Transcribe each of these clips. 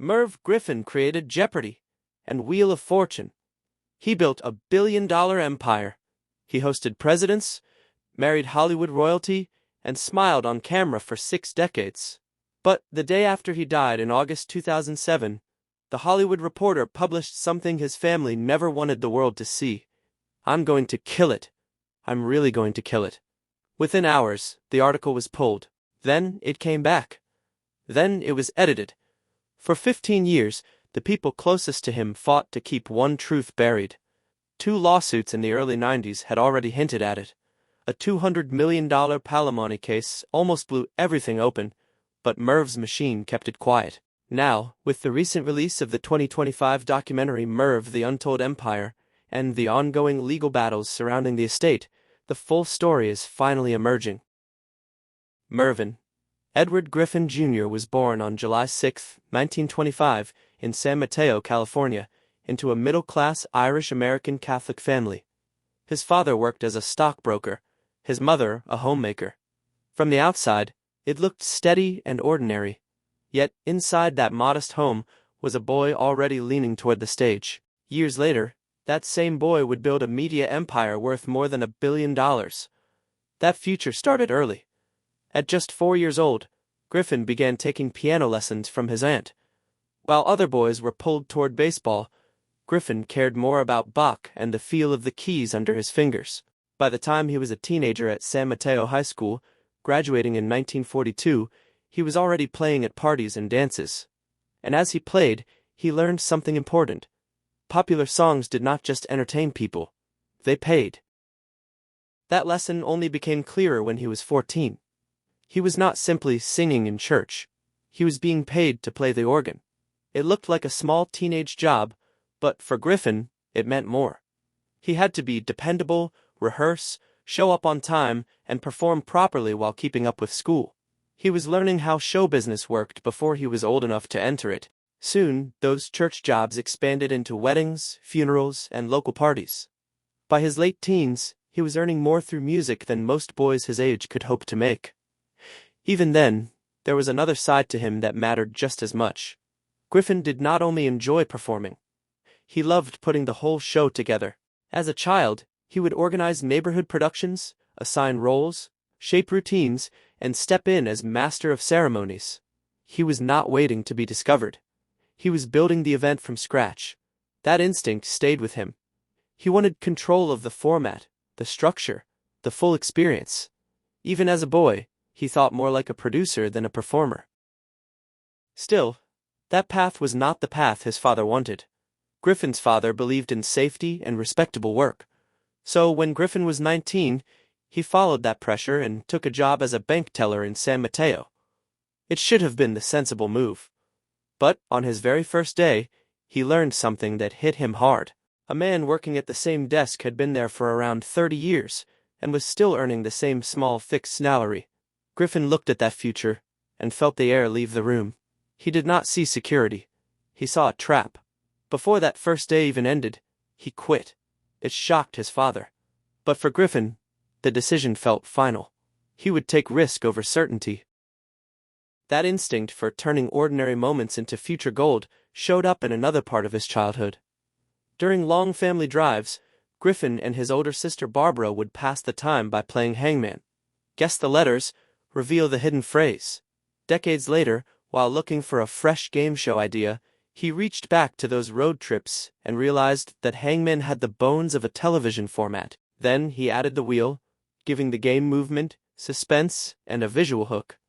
Merv Griffin created Jeopardy and Wheel of Fortune. He built a billion-dollar empire. He hosted presidents, married Hollywood royalty, and smiled on camera for 6 decades. But the day after he died in August 2007, The Hollywood Reporter published something his family never wanted the world to see. "I'm going to kill it. I'm really going to kill it." Within hours, the article was pulled. Then it came back. Then it was edited. For 15 years, the people closest to him fought to keep one truth buried. 2 lawsuits in the early 90s had already hinted at it. A $200 million palimony case almost blew everything open, but Merv's machine kept it quiet. Now, with the recent release of the 2025 documentary Merv: The Untold Empire, and the ongoing legal battles surrounding the estate, the full story is finally emerging. Mervyn Edward Griffin Jr. was born on July 6, 1925, in San Mateo, California, into a middle-class Irish-American Catholic family. His father worked as a stockbroker, his mother a homemaker. From the outside, it looked steady and ordinary. Yet inside that modest home was a boy already leaning toward the stage. Years later, that same boy would build a media empire worth more than $1 billion. That future started early. At just 4 years old, Griffin began taking piano lessons from his aunt. While other boys were pulled toward baseball, Griffin cared more about Bach and the feel of the keys under his fingers. By the time he was a teenager at San Mateo High School, graduating in 1942, he was already playing at parties and dances. And as he played, he learned something important. Popular songs did not just entertain people, they paid. That lesson only became clearer when he was 14. He was not simply singing in church. He was being paid to play the organ. It looked like a small teenage job, but for Griffin, it meant more. He had to be dependable, rehearse, show up on time, and perform properly while keeping up with school. He was learning how show business worked before he was old enough to enter it. Soon, those church jobs expanded into weddings, funerals, and local parties. By his late teens, he was earning more through music than most boys his age could hope to make. Even then, there was another side to him that mattered just as much. Griffin did not only enjoy performing. He loved putting the whole show together. As a child, he would organize neighborhood productions, assign roles, shape routines, and step in as master of ceremonies. He was not waiting to be discovered. He was building the event from scratch. That instinct stayed with him. He wanted control of the format, the structure, the full experience. Even as a boy, he thought more like a producer than a performer. Still, that path was not the path his father wanted. Griffin's father believed in safety and respectable work. So when Griffin was 19, he followed that pressure and took a job as a bank teller in San Mateo. It should have been the sensible move. But on his very first day, he learned something that hit him hard. A man working at the same desk had been there for around 30 years and was still earning the same small fixed salary. Griffin looked at that future and felt the air leave the room. He did not see security. He saw a trap. Before that first day even ended, he quit. It shocked his father. But for Griffin, the decision felt final. He would take risk over certainty. That instinct for turning ordinary moments into future gold showed up in another part of his childhood. During long family drives, Griffin and his older sister Barbara would pass the time by playing hangman. Guess the letters, reveal the hidden phrase. Decades later, while looking for a fresh game show idea, he reached back to those road trips and realized that hangman had the bones of a television format. Then he added the wheel, giving the game movement, suspense, and a visual hook.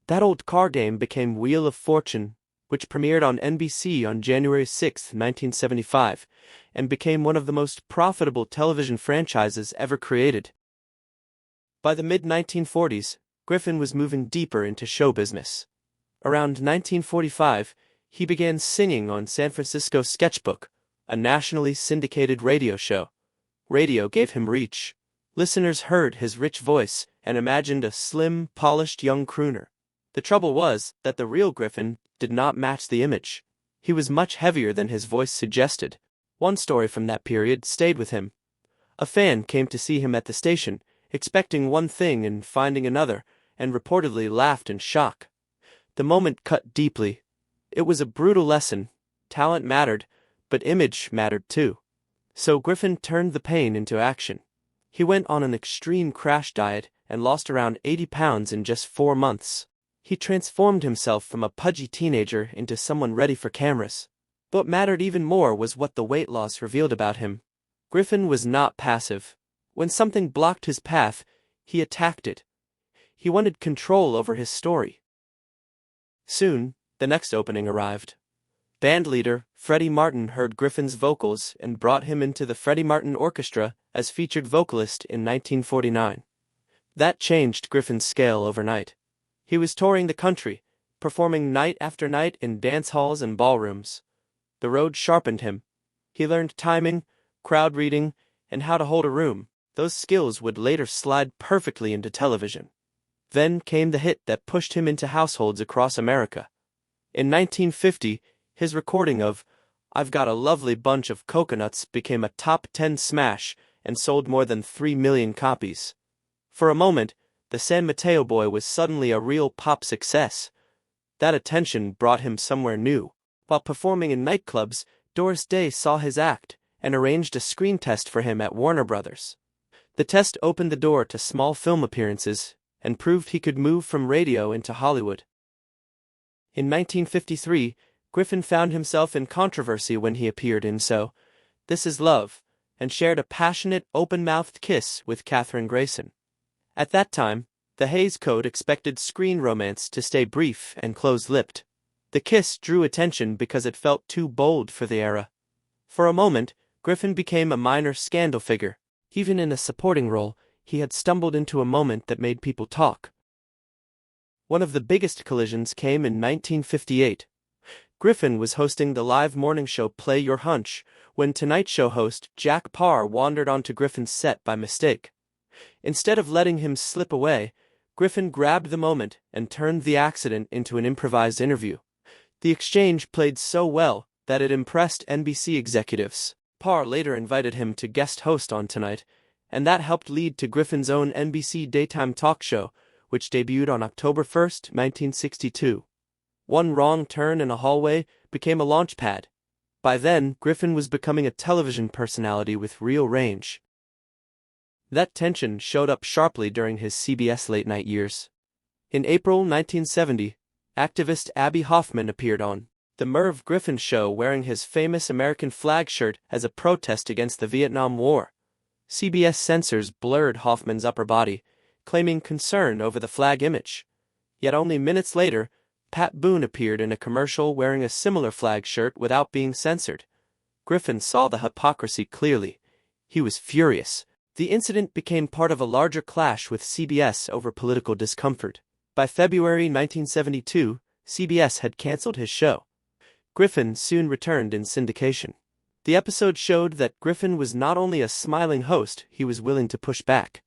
That old car game became Wheel of Fortune, which premiered on NBC on January 6, 1975, and became one of the most profitable television franchises ever created. By the mid-1940s, Griffin was moving deeper into show business. Around 1945, he began singing on San Francisco's Sketchbook, a nationally syndicated radio show. Radio gave him reach. Listeners heard his rich voice and imagined a slim, polished young crooner. The trouble was that the real Griffin did not match the image. He was much heavier than his voice suggested. One story from that period stayed with him. A fan came to see him at the station, expecting one thing and finding another, and reportedly laughed in shock. The moment cut deeply. It was a brutal lesson. Talent mattered, but image mattered too. So Griffin turned the pain into action. He went on an extreme crash diet and lost around 80 pounds in just 4 months. He transformed himself from a pudgy teenager into someone ready for cameras. What mattered even more was what the weight loss revealed about him. Griffin was not passive. When something blocked his path, he attacked it. He wanted control over his story. Soon, the next opening arrived. Bandleader Freddie Martin heard Griffin's vocals and brought him into the Freddie Martin Orchestra as featured vocalist in 1949. That changed Griffin's scale overnight. He was touring the country, performing night after night in dance halls and ballrooms. The road sharpened him. He learned timing, crowd reading, and how to hold a room. Those skills would later slide perfectly into television. Then came the hit that pushed him into households across America. In 1950, his recording of "I've Got a Lovely Bunch of Coconuts" became a top 10 smash and sold more than 3 million copies. For a moment, the San Mateo Boy was suddenly a real pop success. That attention brought him somewhere new. While performing in nightclubs, Doris Day saw his act and arranged a screen test for him at Warner Brothers. The test opened the door to small film appearances and proved he could move from radio into Hollywood. In 1953, Griffin found himself in controversy when he appeared in So, This Is Love, and shared a passionate, open-mouthed kiss with Katherine Grayson. At that time, the Hays Code expected screen romance to stay brief and close-lipped. The kiss drew attention because it felt too bold for the era. For a moment, Griffin became a minor scandal figure. Even in a supporting role, he had stumbled into a moment that made people talk. One of the biggest collisions came in 1958. Griffin was hosting the live morning show Play Your Hunch when Tonight Show host Jack Paar wandered onto Griffin's set by mistake. Instead of letting him slip away, Griffin grabbed the moment and turned the accident into an improvised interview. The exchange played so well that it impressed NBC executives. Paar later invited him to guest host on Tonight, and that helped lead to Griffin's own NBC daytime talk show, which debuted on October 1, 1962. One wrong turn in a hallway became a launchpad. By then, Griffin was becoming a television personality with real range. That tension showed up sharply during his CBS late-night years. In April 1970, activist Abby Hoffman appeared on The Merv Griffin Show wearing his famous American flag shirt as a protest against the Vietnam War. CBS censors blurred Hoffman's upper body, claiming concern over the flag image. Yet only minutes later, Pat Boone appeared in a commercial wearing a similar flag shirt without being censored. Griffin saw the hypocrisy clearly. He was furious. The incident became part of a larger clash with CBS over political discomfort. By February 1972, CBS had canceled his show. Griffin soon returned in syndication. The episode showed that Griffin was not only a smiling host, he was willing to push back.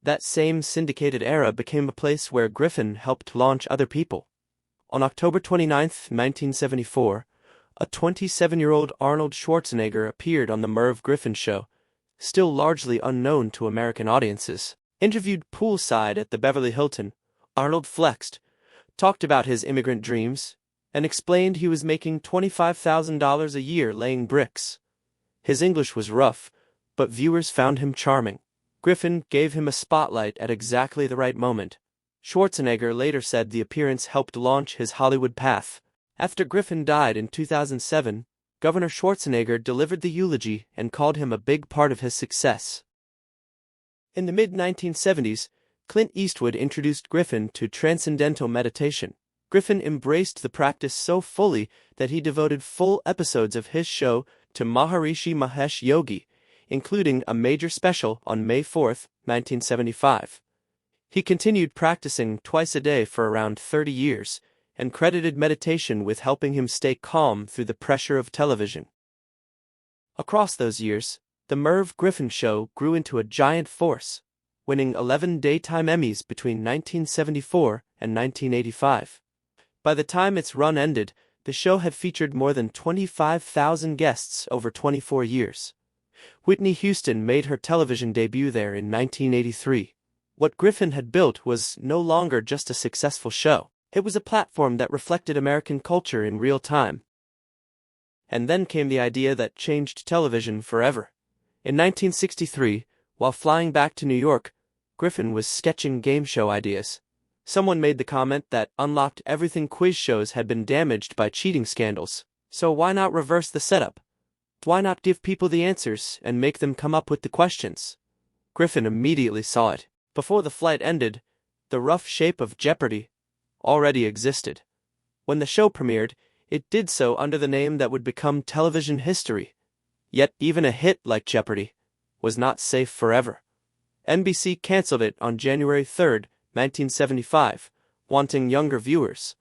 That same syndicated era became a place where Griffin helped launch other people. On October 29, 1974, a 27-year-old Arnold Schwarzenegger appeared on The Merv Griffin Show, still largely unknown to American audiences. Interviewed poolside at the Beverly Hilton, Arnold flexed, talked about his immigrant dreams, and explained he was making $25,000 a year laying bricks. His English was rough, but viewers found him charming. Griffin gave him a spotlight at exactly the right moment. Schwarzenegger later said the appearance helped launch his Hollywood path. After Griffin died in 2007, Governor Schwarzenegger delivered the eulogy and called him a big part of his success. In the mid-1970s, Clint Eastwood introduced Griffin to transcendental meditation. Griffin embraced the practice so fully that he devoted full episodes of his show to Maharishi Mahesh Yogi, including a major special on May 4, 1975. He continued practicing twice a day for around 30 years, and credited meditation with helping him stay calm through the pressure of television. Across those years, The Merv Griffin Show grew into a giant force, winning 11 daytime Emmys between 1974 and 1985. By the time its run ended, the show had featured more than 25,000 guests over 24 years. Whitney Houston made her television debut there in 1983. What Griffin had built was no longer just a successful show. It was a platform that reflected American culture in real time. And then came the idea that changed television forever. In 1963, while flying back to New York, Griffin was sketching game show ideas. Someone made the comment that Unlocked Everything quiz shows had been damaged by cheating scandals. So why not reverse the setup? Why not give people the answers and make them come up with the questions? Griffin immediately saw it. Before the flight ended, the rough shape of Jeopardy already existed. When the show premiered, it did so under the name that would become television history. Yet even a hit like Jeopardy was not safe forever. NBC canceled it on January 3, 1975, wanting younger viewers.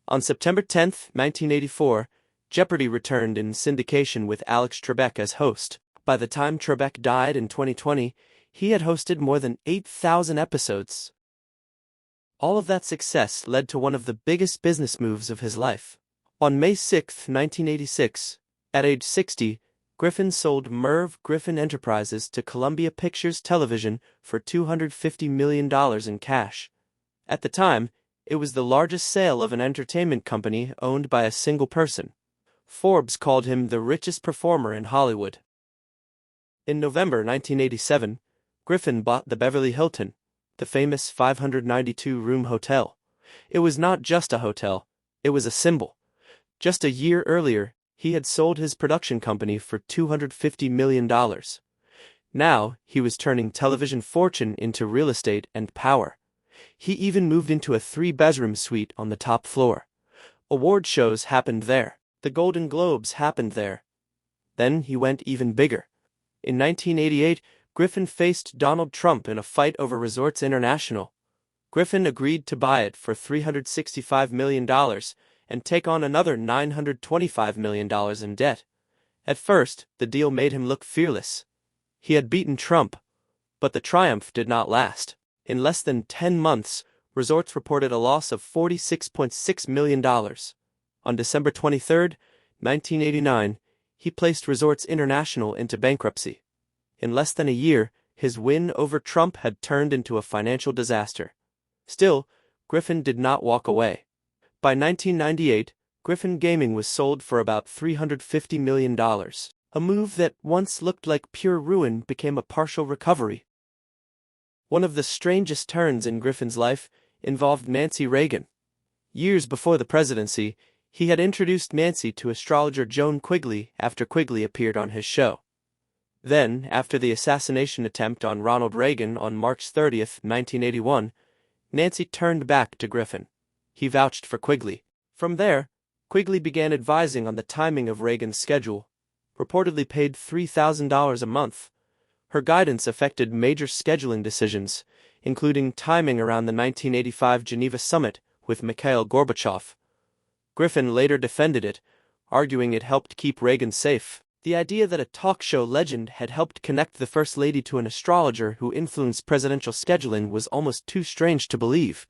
On September 10, 1984, Jeopardy returned in syndication with Alex Trebek as host. By the time Trebek died in 2020, he had hosted more than 8,000 episodes. All of that success led to one of the biggest business moves of his life. On May 6, 1986, at age 60, Griffin sold Merv Griffin Enterprises to Columbia Pictures Television for $250 million in cash. At the time, it was the largest sale of an entertainment company owned by a single person. Forbes called him the richest performer in Hollywood. In November 1987, Griffin bought the Beverly Hilton, the famous 592-room hotel. It was not just a hotel, it was a symbol. Just a year earlier, he had sold his production company for $250 million. Now, he was turning television fortune into real estate and power. He even moved into a 3-bedroom suite on the top floor. Award shows happened there. The Golden Globes happened there. Then he went even bigger. In 1988, Griffin faced Donald Trump in a fight over Resorts International. Griffin agreed to buy it for $365 million and take on another $925 million in debt. At first, the deal made him look fearless. He had beaten Trump, but the triumph did not last. In less than 10 months, Resorts reported a loss of $46.6 million. On December 23, 1989, he placed Resorts International into bankruptcy. In less than a year, his win over Trump had turned into a financial disaster. Still, Griffin did not walk away. By 1998, Griffin Gaming was sold for about $350 million. A move that once looked like pure ruin became a partial recovery. One of the strangest turns in Griffin's life involved Nancy Reagan. Years before the presidency, he had introduced Nancy to astrologer Joan Quigley after Quigley appeared on his show. Then, after the assassination attempt on Ronald Reagan on March 30, 1981, Nancy turned back to Griffin. He vouched for Quigley. From there, Quigley began advising on the timing of Reagan's schedule, reportedly paid $3,000 a month. Her guidance affected major scheduling decisions, including timing around the 1985 Geneva summit with Mikhail Gorbachev. Griffin later defended it, arguing it helped keep Reagan safe. The idea that a talk show legend had helped connect the First Lady to an astrologer who influenced presidential scheduling was almost too strange to believe.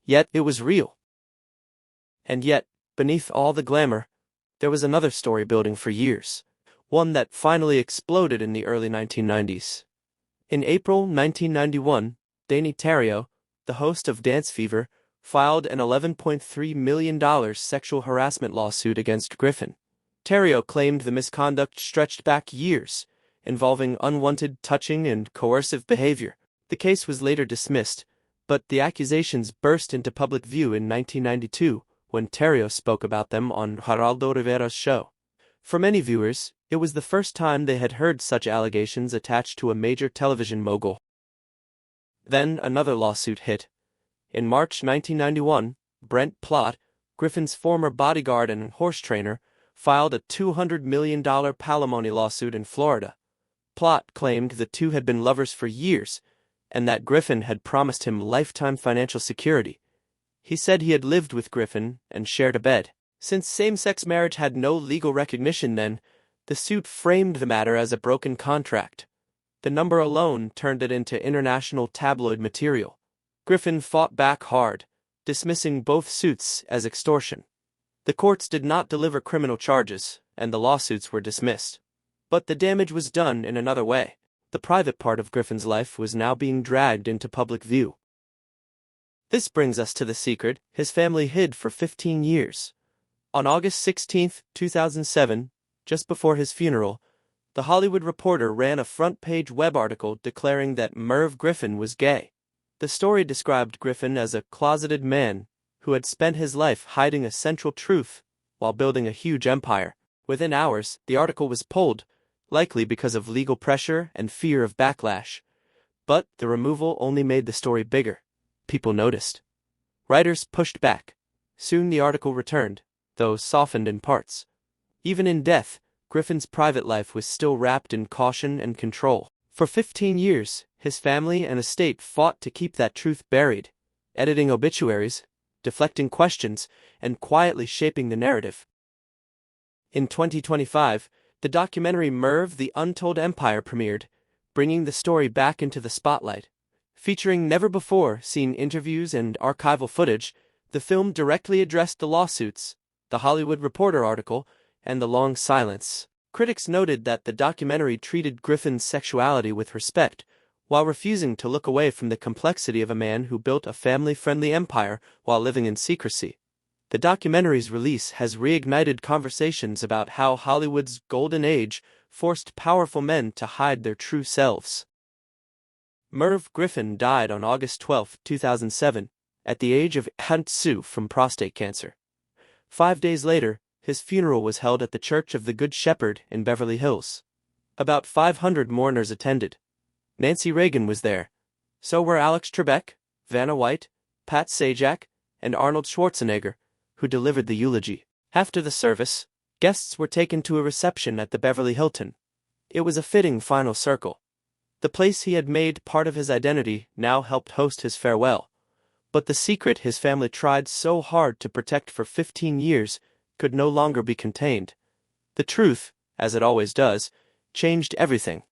Yet it was real. And yet, beneath all the glamour, there was another story building for years, one that finally exploded in the early 1990s. In April 1991, Danny Terrio, the host of Dance Fever, filed an $11.3 million sexual harassment lawsuit against Griffin. Terrio claimed the misconduct stretched back years, involving unwanted touching and coercive behavior. The case was later dismissed, but the accusations burst into public view in 1992 when Terrio spoke about them on Geraldo Rivera's show. For many viewers, it was the first time they had heard such allegations attached to a major television mogul. Then another lawsuit hit. In March 1991, Brent Plott, Griffin's former bodyguard and horse trainer, filed a $200 million palimony lawsuit in Florida. Plott claimed the two had been lovers for years, and that Griffin had promised him lifetime financial security. He said he had lived with Griffin and shared a bed. Since same-sex marriage had no legal recognition then, the suit framed the matter as a broken contract. The number alone turned it into international tabloid material. Griffin fought back hard, dismissing both suits as extortion. The courts did not deliver criminal charges, and the lawsuits were dismissed. But the damage was done in another way. The private part of Griffin's life was now being dragged into public view. This brings us to the secret his family hid for 15 years. On August 16, 2007, just before his funeral, The Hollywood Reporter ran a front-page web article declaring that Merv Griffin was gay. The story described Griffin as a closeted man who had spent his life hiding a central truth while building a huge empire. Within hours, the article was pulled, likely because of legal pressure and fear of backlash. But the removal only made the story bigger. People noticed. Writers pushed back. Soon the article returned, though softened in parts. Even in death, Griffin's private life was still wrapped in caution and control. For 15 years, his family and estate fought to keep that truth buried, editing obituaries, deflecting questions, and quietly shaping the narrative. In 2025, the documentary Merv: The Untold Empire premiered, bringing the story back into the spotlight. Featuring never-before-seen interviews and archival footage, the film directly addressed the lawsuits, the Hollywood Reporter article, and the long silence. Critics noted that the documentary treated Griffin's sexuality with respect, while refusing to look away from the complexity of a man who built a family-friendly empire while living in secrecy. The documentary's release has reignited conversations about how Hollywood's golden age forced powerful men to hide their true selves. Merv Griffin died on August 12, 2007, at the age of 82 from prostate cancer. 5 days later, his funeral was held at the Church of the Good Shepherd in Beverly Hills. About 500 mourners attended. Nancy Reagan was there. So were Alex Trebek, Vanna White, Pat Sajak, and Arnold Schwarzenegger, who delivered the eulogy. After the service, guests were taken to a reception at the Beverly Hilton. It was a fitting final circle. The place he had made part of his identity now helped host his farewell. But the secret his family tried so hard to protect for 15 years could no longer be contained. The truth, as it always does, changed everything.